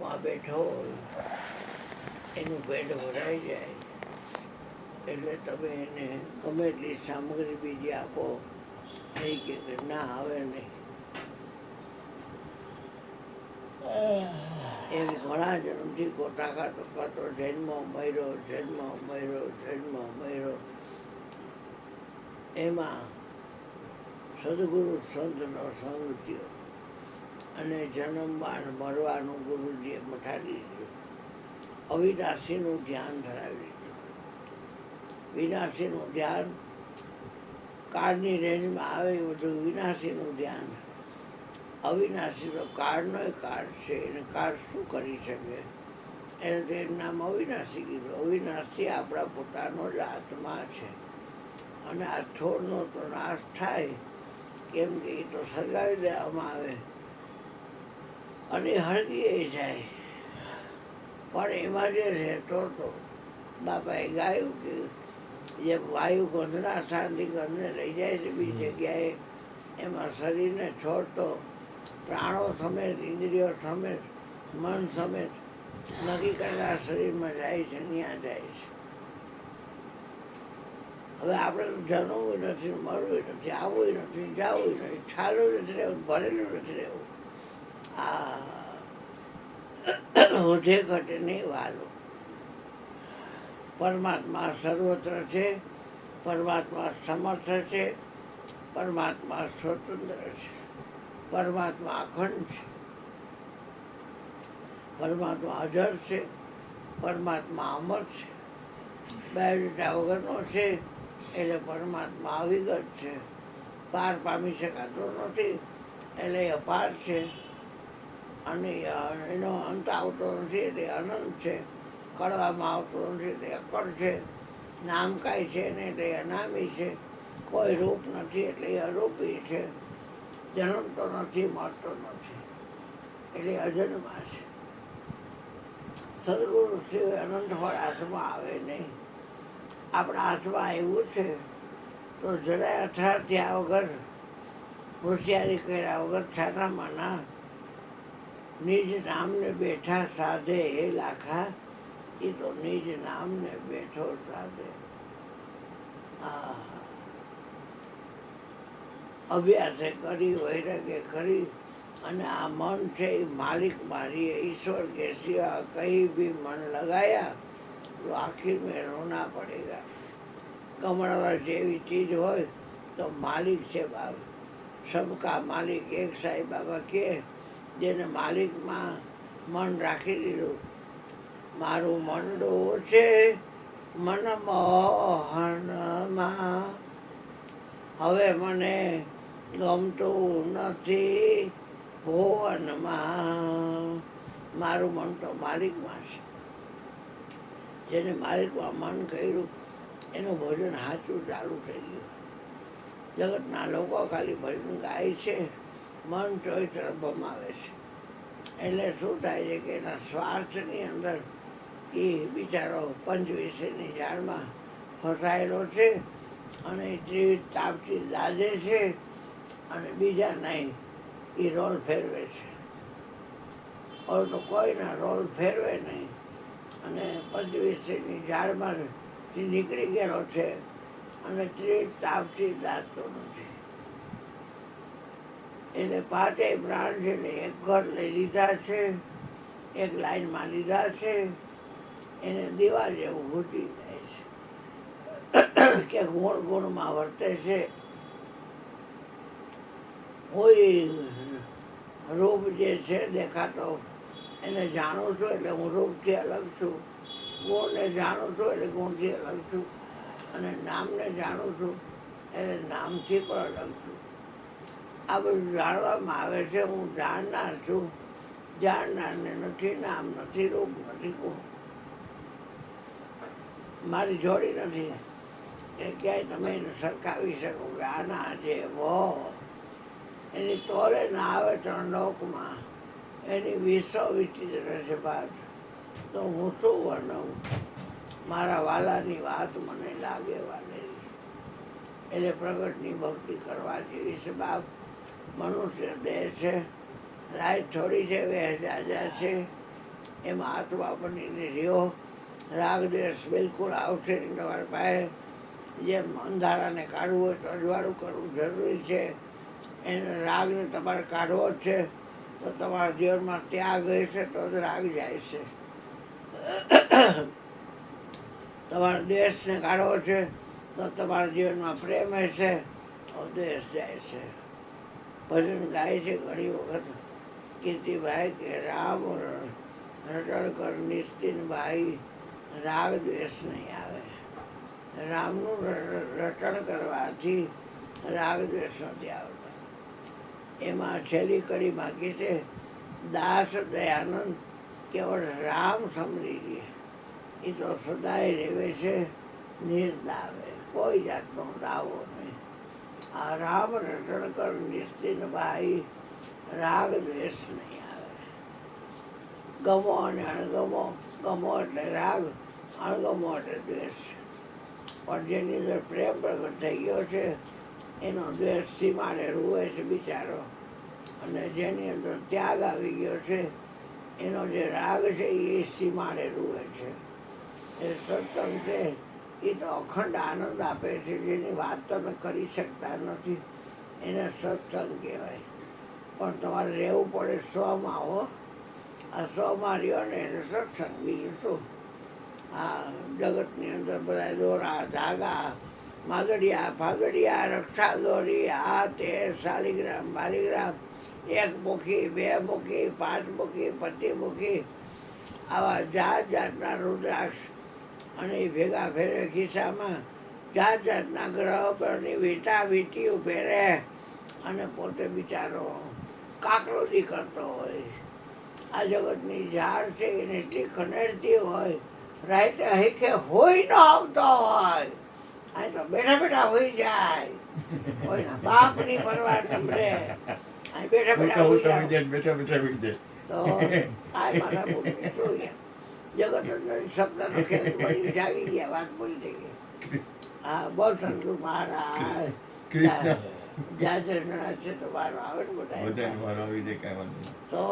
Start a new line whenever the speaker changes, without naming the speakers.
યોગમાં બેઠો હોય એનું પેટ ભરાઈ જાય એટલે તમે એને ગમે એટલી સામગ્રી બીજી આપો નહીં કે ના આવે નહીં. એમ ઘણા જન્મથી ગોતા ખાતો જન્મ મર્યો એમાં સદગુરુ સંતનો સંગ થયો અને જન્મવાન મરવાનું ગુરુજીએ મટાડી દીધું. અવિનાશીનું ધ્યાન ધરાવી દીધું. વિનાશીનું ધ્યાન કાળની રેન્જમાં આવે એ બધું વિનાશીનું ધ્યાન. અવિનાશી તો કાળનો કાળ છે, એને કાળ શું કરી શકે? એને તેનું નામ અવિનાશી કીધું. અવિનાશી આપણા પોતાનો જ આત્મા છે અને આ થોડનો તો નાશ થાય કેમ કે એ તો સળગાવી દેવામાં આવે અને હળગી જાય. પણ એમાં જે રહેતો હતો બાપાએ ગાયું કે જે વાયુ ગંધના સ્થાનથી ગંધને લઈ જાય છે બીજી જગ્યાએ, એમાં શરીરને છોડતો પ્રાણો સમેત, ઇન્દ્રિયો સમેત, મન સમેત નક્કી કરેલા શરીરમાં જાય છે, ત્યાં જાય છે. હવે આપણે તો જન્મવું નથી, મરવું નથી, આવવું નથી, જવું નથી, ઠાલું નથી રહેવું, ભરેલું નથી રહેવું. આ હોધે ઘટે નહીં વાલો. પરમાત્મા સર્વત્ર છે, પરમાત્મા સમર્થ છે, પરમાત્મા સ્વતંત્ર છે, પરમાત્મા અખંડ છે, પરમાત્મા અજર છે, પરમાત્મા અમર છે, બાયોડેટા વગરનો છે એટલે પરમાત્મા અવિગત છે, પાર પામી શકાતો નથી એટલે અપાર છે, અને એનો અંત આવતો નથી એટલે અનંત છે, કળવામાં આવતો નથી એટલે અકળ છે, નામ કાંઈ છે ને એટલે અનામી છે, કોઈ રૂપ નથી એટલે અરૂપી છે, જન્મતો નથી, મળતો નથી એટલે અજન્મા છે. સદગુરુ સિવાય અનંત ફળ હાથમાં આવે નહીં. આપણા હાથમાં આવ્યું છે તો જરાય અથડાર થયા વગર, હોશિયારી કર્યા વગર છાનામાના નિજ નામને બેઠા સાધે હે લાખા, એ તો નિજ નામને બેઠો સાધે. અભ્યાસે કરી, વૈરાગ્ય કરી અને આ મન છે એ માલિક મારી ઈશ્વર કે સિવા કहीं भी मन लगाया तो आखिर में रोना पड़ेगा. કમળવા જેવી ચીજ હોય તો માલિક છે બાપ, સબકા માલિક એક સાંઈ બાબા કે જેને માલિકમાં મન રાખી દીધું. મારું મંડું છે મનમોહનમાં, હવે મને ગમતું નથી ભુવનમાં. મારું મન તો માલિકમાં છે. જેને માલિકમાં મન કર્યું એનું ભજન સાચું ચાલુ થઈ ગયું. જગતના લોકો ખાલી ભજન ગાય છે, મન ચોઈ તરફ ભમાવે છે. એટલે શું થાય છે કે એના સ્વાર્થની અંદર એ બિચારો પંચવિષયની ઝાડમાં ફસાયેલો છે અને ત્રિવિધ તાપથી દાદે છે અને બીજા નહીં એ રોલ ફેરવે છે. ઓર તો કોઈના રોલ ફેરવે નહીં અને પંચવિષયની ઝાડમાંથી નીકળી ગયેલો છે અને ત્રિવિધ તાપથી દાદતો નથી. એટલે પાંચેય પ્રાણ છે ને એક ઘર લઈ લીધા છે, એક લાઈનમાં લીધા છે, એને દીવા જેવું ઘૂંટી જાય છે કે ગુણ ગુણમાં વર્તે છે. કોઈ રૂપ જે છે દેખાતો એને જાણું છું એટલે હું રૂપથી અલગ છું, ગુણને જાણું છું એટલે ગુણથી અલગ છું, અને નામને જાણું છું એટલે નામથી પણ અલગ છું. આ બધું જાણવામાં આવે છે. હું જાણનાર છું, જાણનારને નથી નામ, નથી રૂપ, નથી ગુણ. મારી જોડી નથી કે ક્યાંય તમે એને સરખાવી શકો કે આના જેવો. એની તોલે ના આવે ત્રણ લોકમાં, એની વિશ્વ વિચિત્ર છે વાત. તો હું શું વર્ણવું? મારા વાલાની વાત મને લાગે વાલેલી. એટલે પ્રગટની ભક્તિ કરવા જેવી છે બાપ. મનુષ્ય દેહ છે, રાત થોડી છે, વેહ જાજા છે, એમાં આત્મા બનીને રહ્યો. રાગ દ્વેષ બિલકુલ આવશે નહીં તમારી પાસે. જેમ અંધારાને કાઢવું હોય તો અજવાળું કરવું જરૂરી છે, એને રાગને તમારે કાઢવો જ છે. તો તમારા જીવનમાં ત્યાગ હશે તો જ રાગ જાય છે. તમારે દ્વેષને કાઢવો છે તો તમારા જીવનમાં પ્રેમ હશે તો દ્વેષ જાય છે. ભજન ગાય છે ઘણી વખત કીર્તિભાઈ કે રામ રટણ કર નિશ્ચિતભાઈ, રાગ દ્વેષ નહીં આવે. રામનું રટણ કરવાથી રાગ દ્વેષ નથી આવતો. એમાં છેલ્લી કડી બાકી છે, દાસ દયાનંદ કેવળ રામ સમજી લે એ તો સદાય રહેવે છે નિર્દાવે, કોઈ જાતનો દાવો નહીં. આ રામ રટણ કર નિશ્ચિત ભાઈ, રાગ દ્વેષ નહીં આવે. ગમો અને અણગમો, ગમો એટલે રાગ, અણગમો એટલે દ્વેષ. પણ જેની અંદર પ્રેમ પ્રગટ થઈ ગયો છે એનો દ્વેષ સીમાડે રૂવે છે બિચારો. અને જેની અંદર ત્યાગ આવી ગયો છે એનો જે રાગ છે એ સીમાડે રૂવે છે. એ સત્સંગ છે એ તો અખંડ આનંદ આપે છે, જેની વાત તમે કરી શકતા નથી એને સત્સંગ કહેવાય. પણ તમારે રહેવું પડે સ્વમાં. હો, આ સ્વમાં રહ્યો ને એને સત્સંગ, બીજું શું. આ જગતની અંદર બધા દોરા ધાગા માગડિયા ફાગડિયા રક્ષા દોરી આ તે શાલિગ્રામ બાલિગ્રામ, એક મુખી, બે મુખી, 5 મુખી, 25 મુખી, આવા જાત જાતના રુદ્રાક્ષ અને એ ભેગા ફેરે ખિસ્સામાં. જાત જાતના ગ્રહ પરની વીટા વીટીઓ ફેરે અને પોતે બિચારો કાકલોદી કરતો હોય. આ જગતની ઝાડ છે એને એટલી ખનેડતી હોય, રાતે હિખે હોય ન આવતો હોય, અહીં તો બેઠા બેઠા હોઈ જાય. કોઈના બાપની પરવાર નંબરે અહીં બેઠા બેઠા હોઈ જાય. તો આ મારા બોલની શું યાર, જગત અંદર સપનાનો ખેલ બની જાગી ગયા, વાત પૂરી થઈ ગઈ. હા, બોલ સંતુ મહારાજ જાજરણા છે તો વારો આવે ને બધા તો